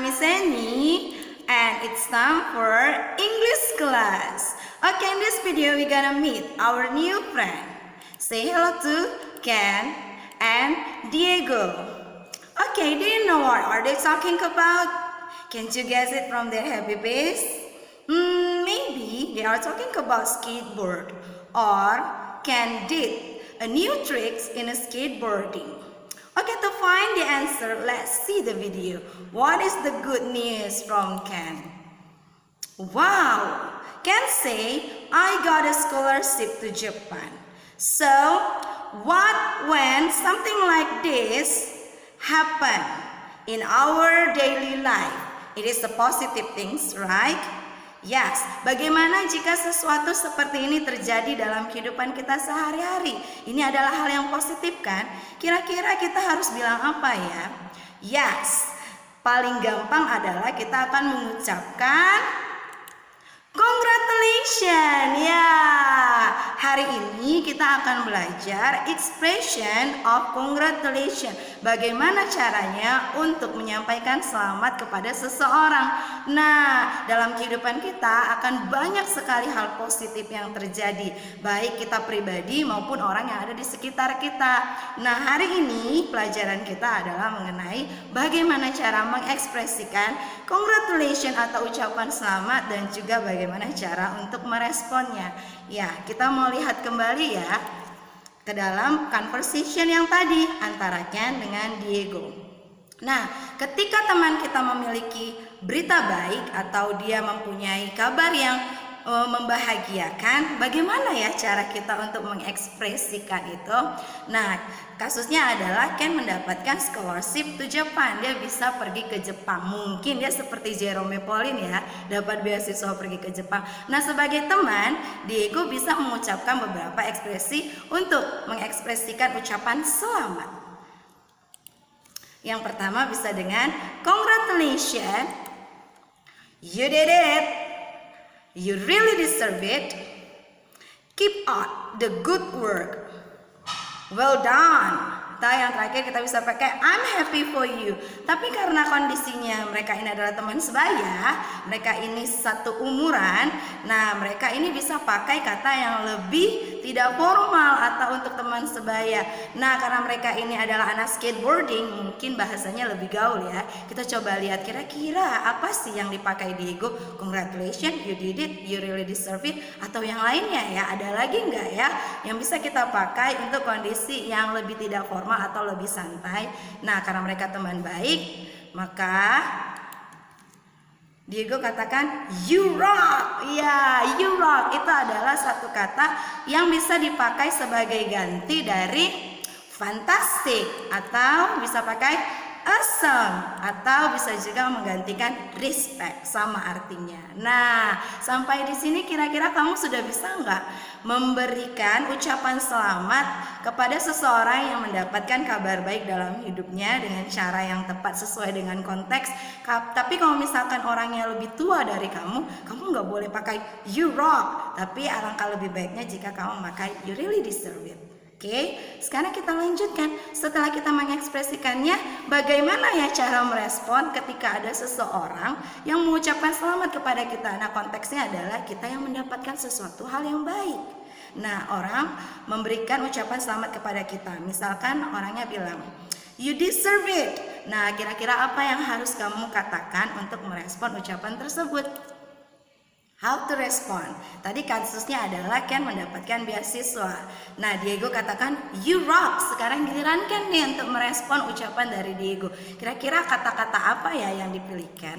Miss Annie, and it's time for English class. Okay, in this video we're gonna meet our new friend. Say hello to Ken and Diego. Okay, do you know what are they talking about? Can't you guess it from their happy face? Maybe they are talking about skateboard, or Ken did a new tricks in a skateboarding. Okay, to find the answer, let's see the video. What is the good news from Ken? Wow! Ken say, I got a scholarship to Japan. So, what when something like this happen in our daily life? It is a positive things, right? Yes, bagaimana jika sesuatu seperti ini terjadi dalam kehidupan kita sehari-hari? Ini adalah hal yang positif kan? Kira-kira kita harus bilang apa ya? Yes, paling gampang adalah kita akan mengucapkan congratulations. Ya, hari ini kita akan belajar expression of congratulations. Bagaimana caranya untuk menyampaikan selamat kepada seseorang. Nah, dalam kehidupan kita akan banyak sekali hal positif yang terjadi, baik kita pribadi maupun orang yang ada di sekitar kita. Nah, hari ini pelajaran kita adalah mengenai bagaimana cara mengekspresikan congratulations atau ucapan selamat dan juga bagaimana cara untuk meresponnya. Ya, kita mau lihat kembali ya ke dalam conversation yang tadi antara Ken dengan Diego. Nah, ketika teman kita memiliki berita baik atau dia mempunyai kabar yang membahagiakan, bagaimana ya cara kita untuk mengekspresikan itu? Nah, kasusnya adalah Ken mendapatkan scholarship to Japan. Dia bisa pergi ke Jepang. Mungkin dia seperti Jerome Pauline ya, dapat beasiswa pergi ke Jepang. Nah, sebagai teman, Diego bisa mengucapkan beberapa ekspresi untuk mengekspresikan ucapan selamat. Yang pertama bisa dengan congratulations, you did it. You really deserve it. Keep up the good work. Well done. Atau yang terakhir kita bisa pakai I'm happy for you. Tapi karena kondisinya mereka ini adalah teman sebaya, mereka ini satu umuran, nah mereka ini bisa pakai kata yang lebih tidak formal atau untuk teman sebaya. Nah, karena mereka ini adalah anak skateboarding, mungkin bahasanya lebih gaul ya. Kita coba lihat kira-kira apa sih yang dipakai Diego. Congratulations, you did it, you really deserve it. Atau yang lainnya ya, ada lagi nggak ya yang bisa kita pakai untuk kondisi yang lebih tidak formal atau lebih santai. Nah, karena mereka teman baik, maka Diego katakan you rock. Ya, you rock itu adalah satu kata yang bisa dipakai sebagai ganti dari fantastic, atau bisa pakai awesome, atau bisa juga menggantikan respect, sama artinya. Nah, sampai di sini kira-kira kamu sudah bisa nggak memberikan ucapan selamat kepada seseorang yang mendapatkan kabar baik dalam hidupnya dengan cara yang tepat sesuai dengan konteks. Tapi kalau misalkan orangnya lebih tua dari kamu nggak boleh pakai you rock, tapi alangkah lebih baiknya jika kamu memakai you really deserve it. Oke, sekarang kita lanjutkan. Setelah kita mengekspresikannya, bagaimana ya cara merespon ketika ada seseorang yang mengucapkan selamat kepada kita? Nah, konteksnya adalah kita yang mendapatkan sesuatu hal yang baik. Nah, orang memberikan ucapan selamat kepada kita. Misalkan orangnya bilang, you deserve it. Nah, kira-kira apa yang harus kamu katakan untuk merespon ucapan tersebut? How to respond? Tadi kasusnya adalah Ken mendapatkan beasiswa. Nah, Diego katakan you rock. Sekarang giliran Ken nih untuk merespon ucapan dari Diego. Kira-kira kata-kata apa ya yang dipilihkan?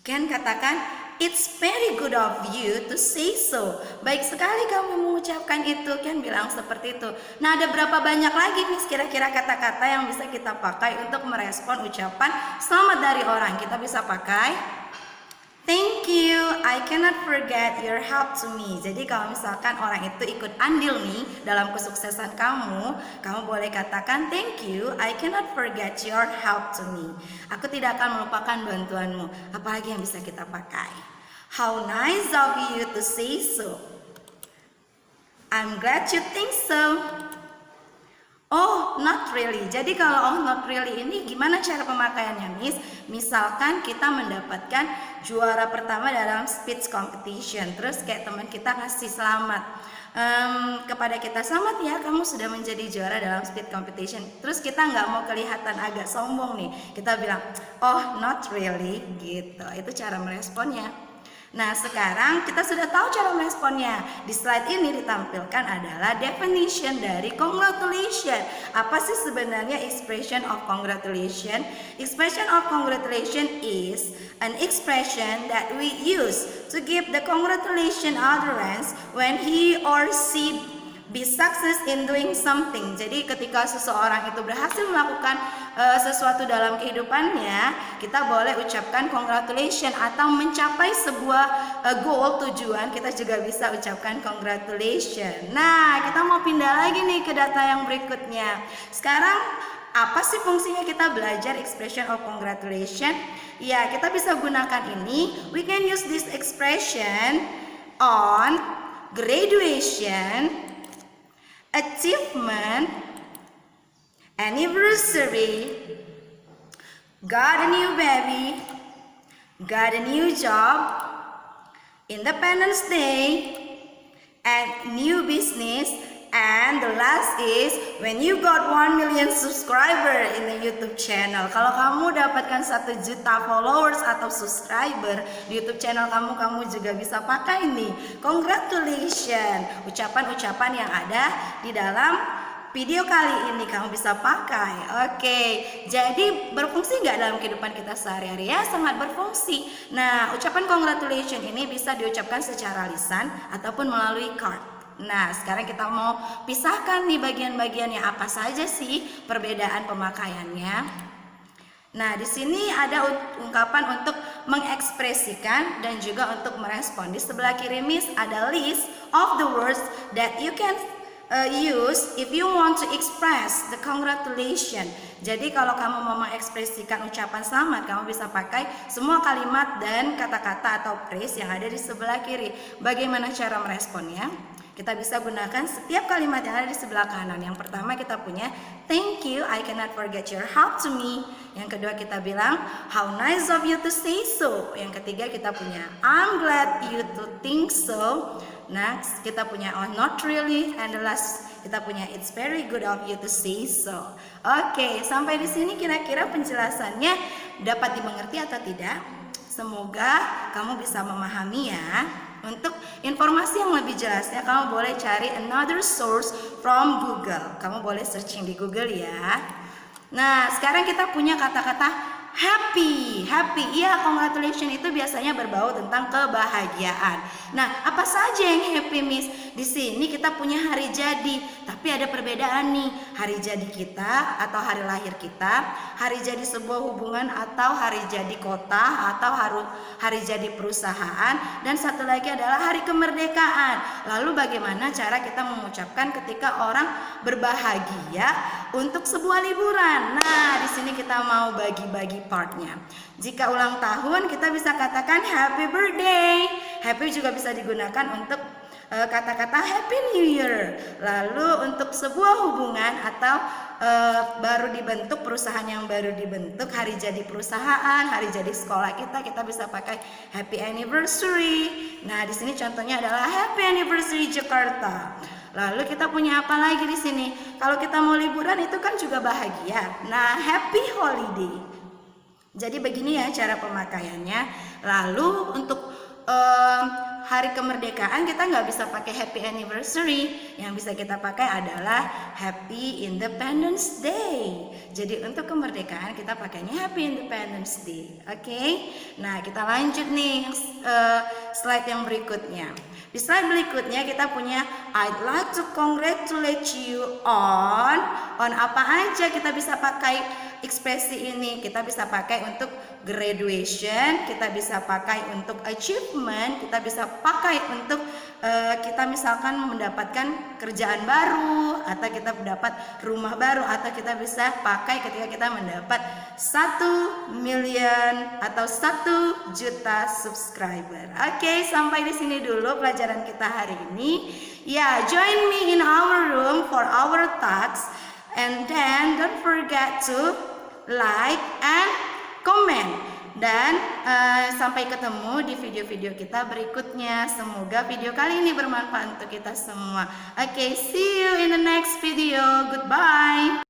Ken katakan it's very good of you to say so. Baik sekali kamu mengucapkan itu. Ken bilang seperti itu. Nah, ada berapa banyak lagi nih kira-kira kata-kata yang bisa kita pakai untuk merespon ucapan selamat dari orang? Kita bisa pakai thank you, I cannot forget your help to me. Jadi kalau misalkan orang itu ikut andil nih dalam kesuksesan kamu, kamu boleh katakan thank you, I cannot forget your help to me. Aku tidak akan melupakan bantuanmu. Apalagi yang bisa kita pakai? How nice of you to say so. I'm glad you think so. Oh, not really. Jadi kalau oh not really ini gimana cara pemakaiannya, Miss? Misalkan kita mendapatkan juara pertama dalam speech competition, terus kayak teman kita kasih selamat kepada kita, selamat ya, kamu sudah menjadi juara dalam speech competition. Terus kita nggak mau kelihatan agak sombong nih, kita bilang oh not really gitu. Itu cara meresponnya. Nah, sekarang kita sudah tahu cara meresponnya. Di slide ini ditampilkan adalah definition dari congratulation. Apa sih sebenarnya expression of congratulation? Expression of congratulation is an expression that we use to give the congratulation utterance when he or she be success in doing something. Jadi ketika seseorang itu berhasil melakukan sesuatu dalam kehidupannya, kita boleh ucapkan congratulations, atau mencapai sebuah goal, tujuan, kita juga bisa ucapkan congratulations. Nah, kita mau pindah lagi nih ke data yang berikutnya. Sekarang apa sih fungsinya kita belajar expression of congratulation? Ya, kita bisa gunakan ini. We can use this expression on graduation, achievement, anniversary, got a new baby, got a new job, Independence Day, and new business, and the last is when you got 1 million subscriber in the YouTube channel. Kalau kamu dapatkan 1 juta followers atau subscriber di YouTube channel kamu, kamu juga bisa pakai nih congratulations, ucapan-ucapan yang ada di dalam video kali ini kamu bisa pakai. Oke, jadi berfungsi nggak dalam kehidupan kita sehari-hari? Ya, sangat berfungsi. Nah, ucapan congratulations ini bisa diucapkan secara lisan ataupun melalui card. Nah, sekarang kita mau pisahkan nih bagian-bagiannya, apa saja sih perbedaan pemakaiannya. Nah, di sini ada ungkapan untuk mengekspresikan dan juga untuk merespon. Di sebelah kiri, Miss, ada list of the words that you can use if you want to express the congratulation. Jadi kalau kamu mau mengekspresikan ucapan selamat, kamu bisa pakai semua kalimat dan kata-kata atau phrase yang ada di sebelah kiri. Bagaimana cara meresponnya? Kita bisa gunakan setiap kalimat yang ada di sebelah kanan. Yang pertama kita punya thank you, I cannot forget your help to me. Yang kedua kita bilang how nice of you to say so. Yang ketiga kita punya I'm glad you to think so. Next kita punya oh not really, and the last kita punya it's very good of you to say so. Oke, sampai di sini kira-kira penjelasannya dapat dimengerti atau tidak? Semoga kamu bisa memahami ya. Untuk informasi yang lebih jelasnya kamu boleh cari another source from Google. Kamu boleh searching di Google ya. Nah, sekarang kita punya kata-kata happy. Happy, iya, congratulations itu biasanya berbau tentang kebahagiaan. Nah, apa saja yang happy, Miss? Di sini kita punya hari jadi, tapi ada perbedaan nih. Hari jadi kita atau hari lahir kita, hari jadi sebuah hubungan atau hari jadi kota atau hari jadi perusahaan, dan satu lagi adalah hari kemerdekaan. Lalu bagaimana cara kita mengucapkan ketika orang berbahagia untuk sebuah liburan? Nah, di sini kita mau bagi-bagi partnya. Jika ulang tahun kita bisa katakan happy birthday. Happy juga bisa digunakan untuk kata-kata happy new year. Lalu untuk sebuah hubungan atau baru dibentuk, perusahaan yang baru dibentuk, hari jadi perusahaan, hari jadi sekolah kita bisa pakai happy anniversary. Nah, di sini contohnya adalah happy anniversary Jakarta. Lalu kita punya apa lagi di sini? Kalau kita mau liburan itu kan juga bahagia. Nah, happy holiday. Jadi begini ya cara pemakaiannya. Lalu untuk hari kemerdekaan kita nggak bisa pakai happy anniversary. Yang bisa kita pakai adalah happy Independence Day. Jadi untuk kemerdekaan kita pakainya happy Independence Day. Oke? Nah, kita lanjut nih slide yang berikutnya. Di slide berikutnya kita punya I'd like to congratulate you on apa aja kita bisa pakai ekspresi ini. Kita bisa pakai untuk graduation, kita bisa pakai untuk achievement, kita bisa pakai untuk kita misalkan mendapatkan kerjaan baru, atau kita mendapat rumah baru, atau kita bisa pakai ketika kita mendapat 1 million atau 1 juta subscriber. Oke, sampai di sini dulu pelajaran kita hari ini. Ya, join me in our room for our talks. And then don't forget to like and comment. Dan sampai ketemu di video-video kita berikutnya. Semoga video kali ini bermanfaat untuk kita semua. Okay, see you in the next video. Goodbye.